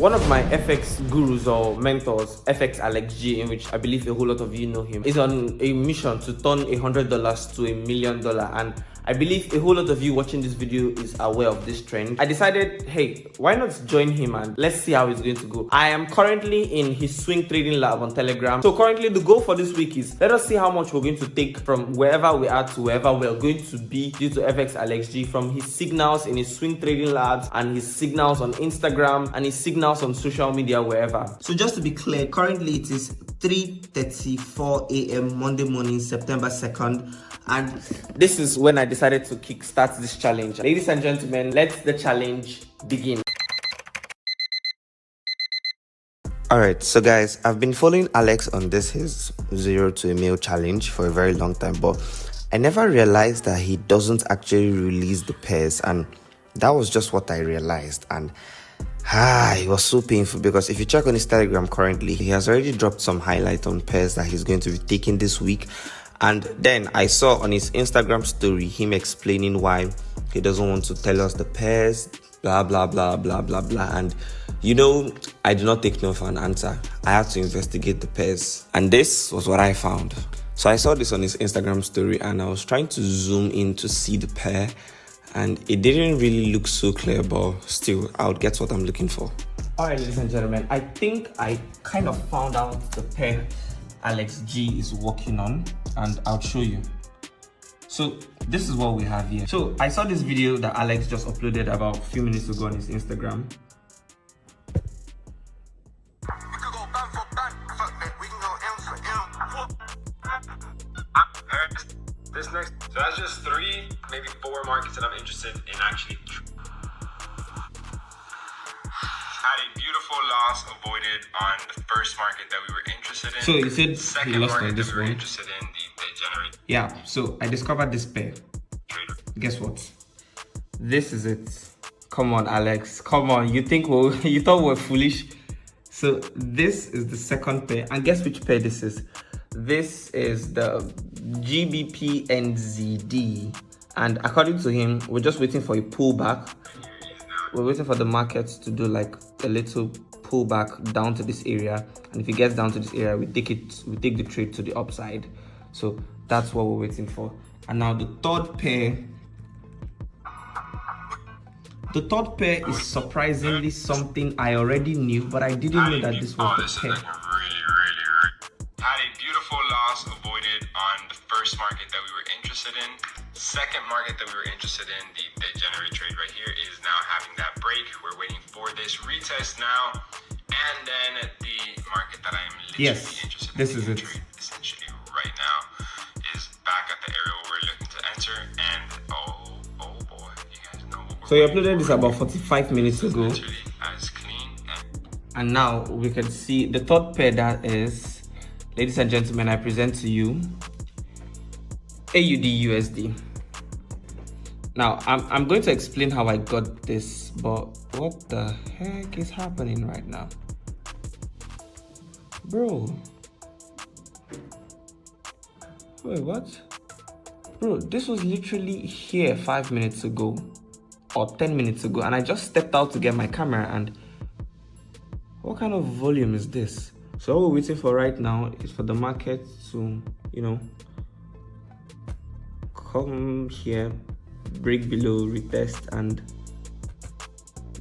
One of my FX gurus or mentors, Fxalexg, in which I believe a whole lot of you know him, is on a mission to turn $100 to $1 million, and I believe a whole lot of you watching this video is aware of this trend. I decided, hey, why not join him and let's see how it's going to go. I am currently in his swing trading lab on Telegram. So currently the goal for this week is, let us see how much we're going to take from wherever we are to wherever we're going to be due to Fxalexg, from his signals in his swing trading labs and his signals on Instagram and his signals on social media, wherever. So just to be clear, currently it is 3:34 a.m. Monday morning, September 2nd, and this is when I decided to kickstart this challenge. Ladies and gentlemen, let the challenge begin. Alright, so guys, I've been following Alex on this his 0 to a mil challenge for a very long time, but I never realized that he doesn't actually release the pairs, and that was just what I realized. And it was so painful, because if you check on his Telegram currently, he has already dropped some highlight on pairs that he's going to be taking this week. And then I saw on his Instagram story him explaining why he doesn't want to tell us the pairs, blah blah blah blah blah blah. And you know, I did not take no for an answer. I had to investigate the pairs, and this was what I found. So I saw this on his Instagram story, and I was trying to zoom in to see the pair, and it didn't really look so clear, but still, I would get what I'm looking for. Alright, ladies and gentlemen, I think I kind of found out the pair Alex G is working on, and I'll show you. So this is what we have here. So I saw this video that Alex just uploaded about a few minutes ago on his Instagram. This next, so that's just 3, maybe 4 markets that I'm interested in actually. Had a beautiful loss avoided on the first market that we were interested in. So you said second he lost market on this that we were one. interested in, they generate. Yeah, so I discovered this pair. Guess what? This is it. Come on, Alex. Come on. You thought we were foolish? So this is the second pair, and guess which pair this is? This is the GBP/NZD, and according to him, we're just waiting for a pullback. We're waiting for the market to do like a little pullback down to this area, and if it gets down to this area, we take the trade to the upside. So that's what we're waiting for. And now the third pair is surprisingly something I already knew, but I didn't know that this was the pair. Had a beautiful loss avoided on the first market that we were interested in. Second market that we were interested in, the generate trade right here, is now having that break. We're waiting for this retest now, and then the market that I am literally interested in. This is it. Trade essentially right now is back at the area where we're looking to enter, and oh boy, you guys know what we're So you uploaded this about 45 minutes ago, as clean, and now we can see the third pair. That is, ladies and gentlemen, I present to you AUD USD. Now I'm going to explain how I got this, but what the heck is happening right now, bro? Wait, what? Bro, this was literally here 5 minutes ago or 10 minutes ago, and I just stepped out to get my camera, and what kind of volume is this? So all we're waiting for right now is for the market to, you know, come here, break below, retest, and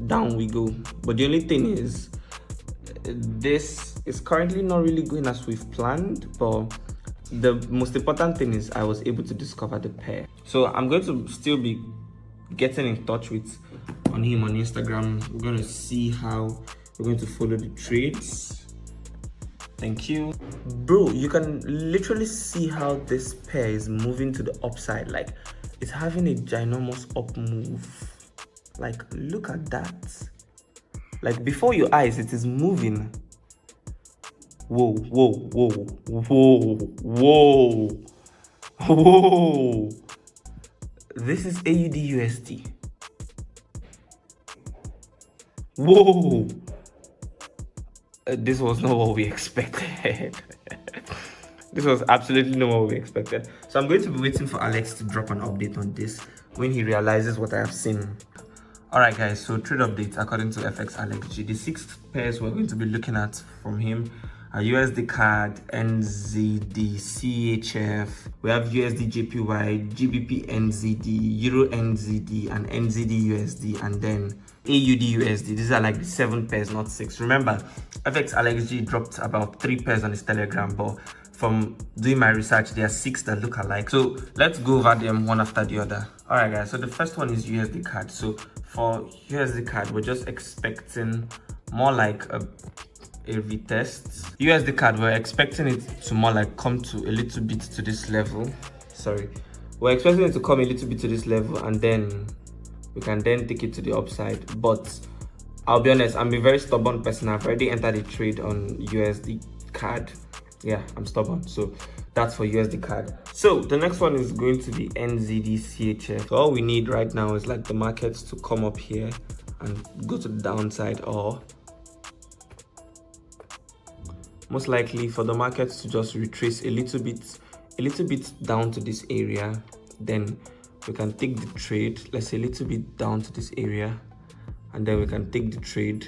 down we go. But the only thing is, this is currently not really going as we've planned, but the most important thing is I was able to discover the pair. So I'm going to still be getting in touch with him on Instagram. We're going to see how we're going to follow the trades. Thank you. Bro, you can literally see how this pair is moving to the upside. Like, it's having a ginormous up move. Like, look at that. Like, before your eyes, it is moving. Whoa, whoa, whoa, whoa, whoa, whoa. This is AUD USD. Whoa. This was not what we expected. This was absolutely not what we expected. So I'm going to be waiting for Alex to drop an update on this when he realizes what I have seen. Alright guys, so trade updates according to Fxalexg. The 6 pairs we're going to be looking at from him are USD CAD, NZD, CHF, we have USD JPY, GBP NZD, Euro NZD, and NZD USD, and then AUD USD. These are like the 7 pairs, not 6. Remember, Fxalexg dropped about 3 pairs on his Telegram, but from doing my research, there are 6 that look alike. So let's go over them one after the other. Alright guys, so the first one is USD CAD. So for USD CAD, we're just expecting more like a retest. USD CAD, we're expecting it to more like come to a little bit to this level. Sorry, we're expecting it to come a little bit to this level, and then we can then take it to the upside. But I'll be honest, I'm a very stubborn person. I've already entered a trade on USD CAD. Yeah, I'm stubborn. So that's for USD CAD. So the next one is going to be NZD CHF. So all we need right now is like the markets to come up here and go to the downside, or most likely for the markets to just retrace a little bit down to this area. Then we can take the trade, let's say a little bit down to this area, and then we can take the trade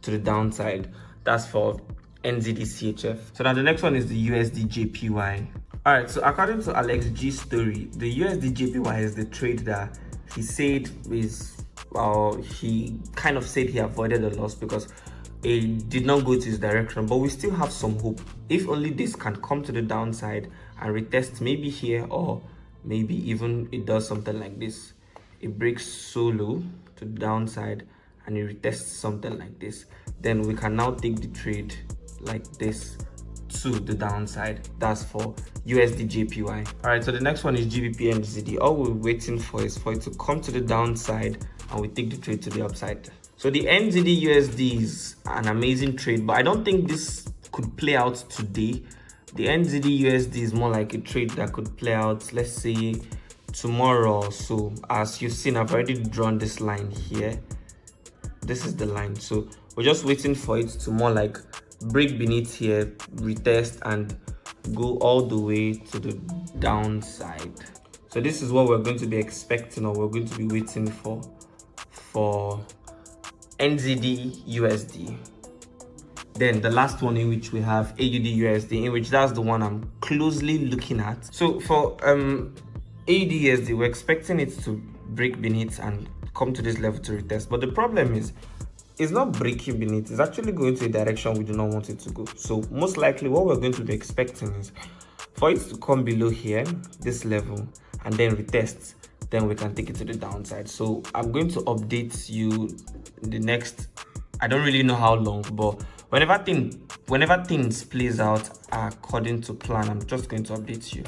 to the downside. That's for NZD CHF. So now the next one is the USD JPY. All right, so according to Alex G's story, the USD JPY is the trade that he said is, well, he kind of said he avoided a loss because it did not go to his direction, but we still have some hope. If only this can come to the downside and retest maybe here, or maybe even it does something like this. It breaks so low to the downside and it retests something like this. Then we can now take the trade like this to the downside. That's for USD JPY. All right, so the next one is GBP NZD. All we're waiting for is for it to come to the downside and we take the trade to the upside. So the NZD USD is an amazing trade, but I don't think this could play out today. The NZD USD is more like a trade that could play out, let's say, tomorrow or so. As you've seen, I've already drawn this line here. This is the line. So we're just waiting for it to more like break beneath here, retest, and go all the way to the downside. So this is what we're going to be expecting, or we're going to be waiting for NZD USD. Then the last one, in which we have AUD USD, in which that's the one I'm closely looking at. So for AUD USD, we're expecting it to break beneath and come to this level to retest. But the problem is, it's not breaking beneath, it's actually going to a direction we do not want it to go. So most likely what we're going to be expecting is for it to come below here, this level, and then retest. Then we can take it to the downside. So I'm going to update you the next, I don't really know how long, but whenever things plays out according to plan, I'm just going to update you.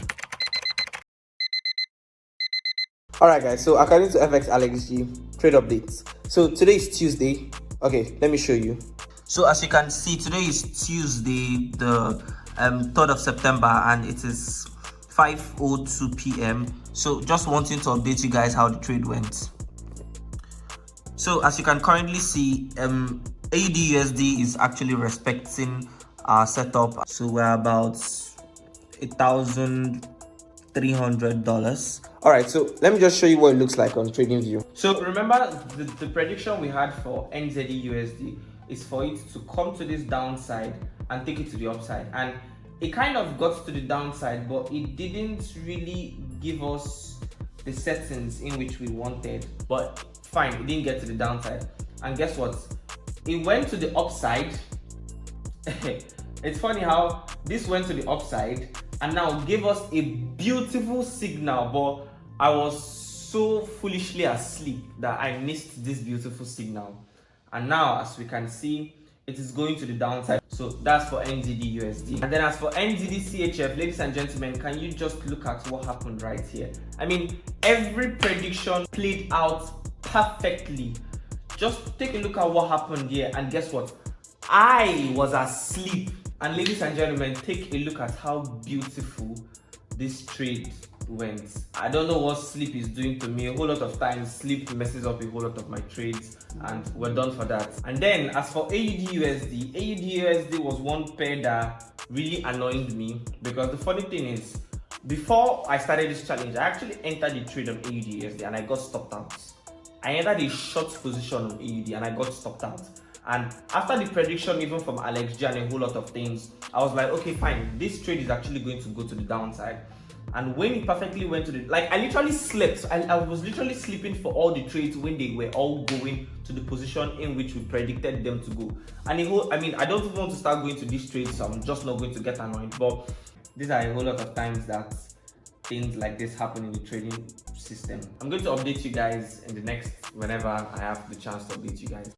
Alright guys, so according to Fxalexg, trade updates. So today is Tuesday. Okay, let me show you. So as you can see, today is Tuesday, the 3rd of September, and it is 5:02 p.m. So just wanting to update you guys how the trade went. So as you can currently see, AUD USD is actually respecting our setup. So we're about $1,300. All right, so let me just show you what it looks like on TradingView. So remember, the prediction we had for NZD USD is for it to come to this downside and take it to the upside, and it kind of got to the downside, but it didn't really give us the settings in which we wanted. But fine, it didn't get to the downside, and guess what, it went to the upside. It's funny how this went to the upside and now gave us a beautiful signal, but I was so foolishly asleep that I missed this beautiful signal. And now, as we can see, it is going to the downside. So that's for NZD USD. And then as for NZD CHF, ladies and gentlemen, can you just look at what happened right here? I mean, every prediction played out perfectly. Just take a look at what happened here, and guess what? I was asleep. And ladies and gentlemen, take a look at how beautiful this trade went. I don't know what sleep is doing to me. A whole lot of times sleep messes up a whole lot of my trades, and we're done for that. And then as for AUD USD was one pair that really annoyed me, because the funny thing is, before I started this challenge, I actually entered the trade on AUD USD and I got stopped out. I entered a short position on AUD and I got stopped out. And after the prediction, even from Fxalexg and a whole lot of things, I was like, okay, fine, this trade is actually going to go to the downside. And when it perfectly went to the, like, I literally slept. I was literally sleeping for all the trades when they were all going to the position in which we predicted them to go. And I mean, I don't even want to start going to these trades, so I'm just not going to get annoyed. But these are a whole lot of times that things like this happen in the trading system. I'm going to update you guys in the next, whenever I have the chance to update you guys.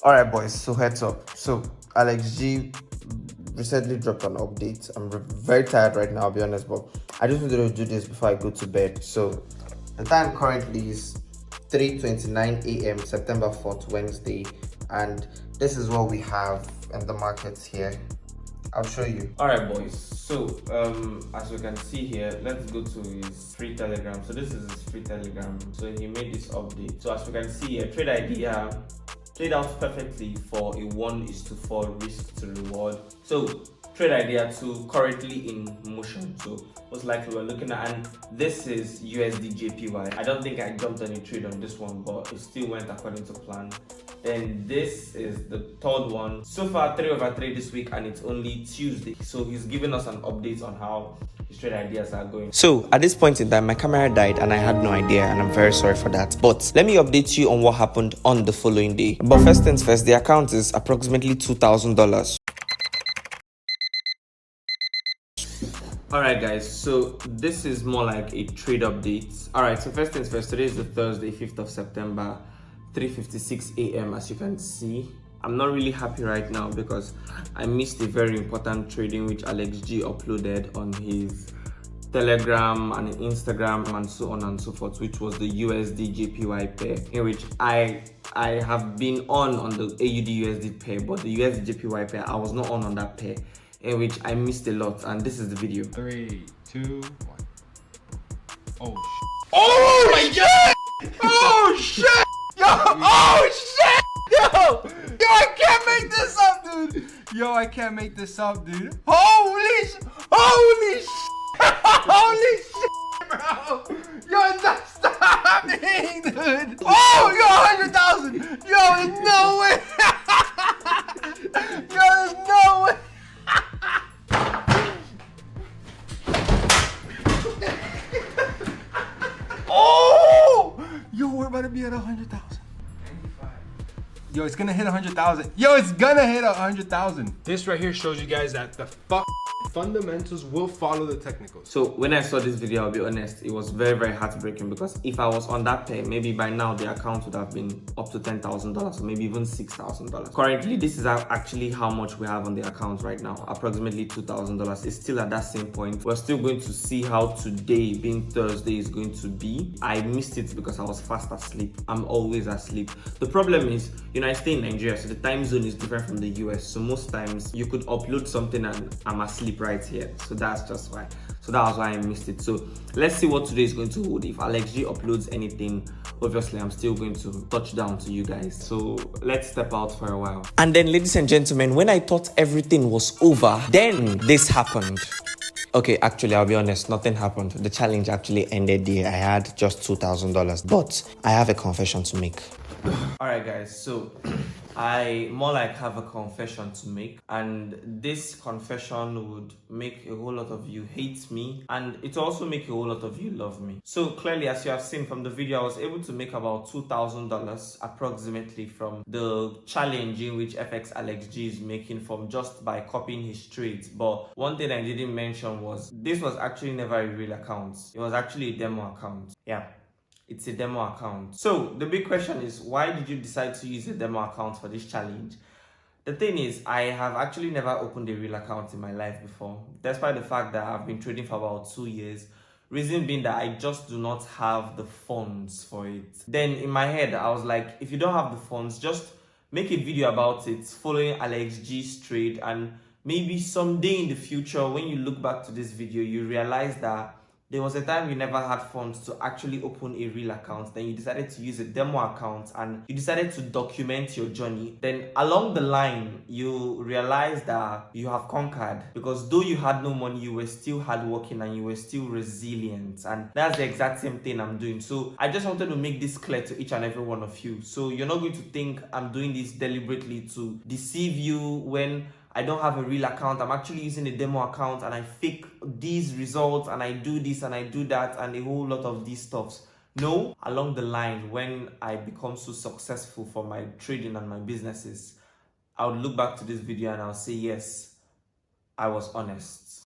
All right, boys. So heads up. So Fxalexg recently dropped an update. I'm very tired right now, I'll be honest, but I just wanted to do this before I go to bed. So the time currently is 3:29 a.m. September 4th, Wednesday, and this is what we have in the markets here. I'll show you. All right, boys. So as you can see here, let's go to his free Telegram. So this is his free Telegram. So he made this update. So as you can see here, trade idea played out perfectly for a 1:4 risk to reward. So trade idea 2 currently in motion. So most likely we're looking at, and this is USD JPY. I don't think I jumped any trade on this one, but it still went according to plan. Then this is the third one. So far 3/3 this week, and it's only Tuesday. So he's giving us an update on how his trade ideas are going. So at this point in time, my camera died and I had no idea, and I'm very sorry for that. But let me update you on what happened on the following day. But first things first, the account is approximately $2,000. Alright guys, so this is more like a trade update. Alright, so first things first, today is the Thursday, 5th of September, 3:56 a.m. as you can see. I'm not really happy right now because I missed a very important trading which Fxalexg uploaded on his Telegram and Instagram and so on and so forth, which was the USD JPY pair, in which I have been on the AUD USD pair, but the USD JPY pair, I was not on that pair, in which I missed a lot, and this is the video. 3, 2, 1. Oh, Oh my god! Oh shit! Yo! Oh shit! Yo! Yo, I can't make this up, dude! Yo, I can't make this up, dude. Holy shit! Holy shit! Holy shit, bro! Yo, that's happening, dude! Oh, yo, 100,000! Yo, there's no way! Yo, there's no way! Oh! Yo, we're about to be at 100,000. Yo, it's gonna hit 100,000. Yo, it's gonna hit 100,000. this right here shows you guys that the fundamentals will follow the technicals. So when I saw this video, I'll be honest, it was very, very heartbreaking, because if I was on that pair, maybe by now the account would have been up to $10,000 or maybe even $6,000. Currently, this is actually how much we have on the account right now, approximately $2,000. It's still at that same point. We're still going to see how today, being Thursday, is going to be. I missed it because I was fast asleep. I'm always asleep. The problem is, you know, I stay in Nigeria, so the time zone is different from the US. So most times you could upload something and I'm asleep right here. So that's just why. So that was why I missed it. So let's see what today is going to hold. If Fxalexg uploads anything, obviously I'm still going to touch down to you guys. So let's step out for a while. And then, ladies and gentlemen, when I thought everything was over, then this happened. Okay, actually, I'll be honest, nothing happened. The challenge actually ended there. I had just $2,000. But I have a confession to make. Alright guys, so I more like have a confession to make, and this confession would make a whole lot of you hate me, and it also make a whole lot of you love me. So clearly, as you have seen from the video, I was able to make about $2,000 approximately from the challenge in which Fxalexg is making from just by copying his trades. But one thing I didn't mention was this was actually never a real account. It was actually a demo account. Yeah. It's a demo account. So the big question is, why did you decide to use a demo account for this challenge? The thing is, I have actually never opened a real account in my life before, despite the fact that I've been trading for about 2 years. Reason being that I just do not have the funds for it. Then in my head, I was like, if you don't have the funds, just make a video about it, following Fxalexg's trade, and maybe someday in the future, when you look back to this video, you realize that there was a time you never had funds to actually open a real account, then you decided to use a demo account and you decided to document your journey. Then along the line, you realize that you have conquered, because though you had no money, you were still hardworking and you were still resilient. And that's the exact same thing I'm doing. So I just wanted to make this clear to each and every one of you. So you're not going to think I'm doing this deliberately to deceive you when I don't have a real account. I'm actually using a demo account and I fake these results and I do this and I do that and a whole lot of these stuffs. No, along the line, when I become so successful for my trading and my businesses, I would look back to this video and I'll say, yes, I was honest.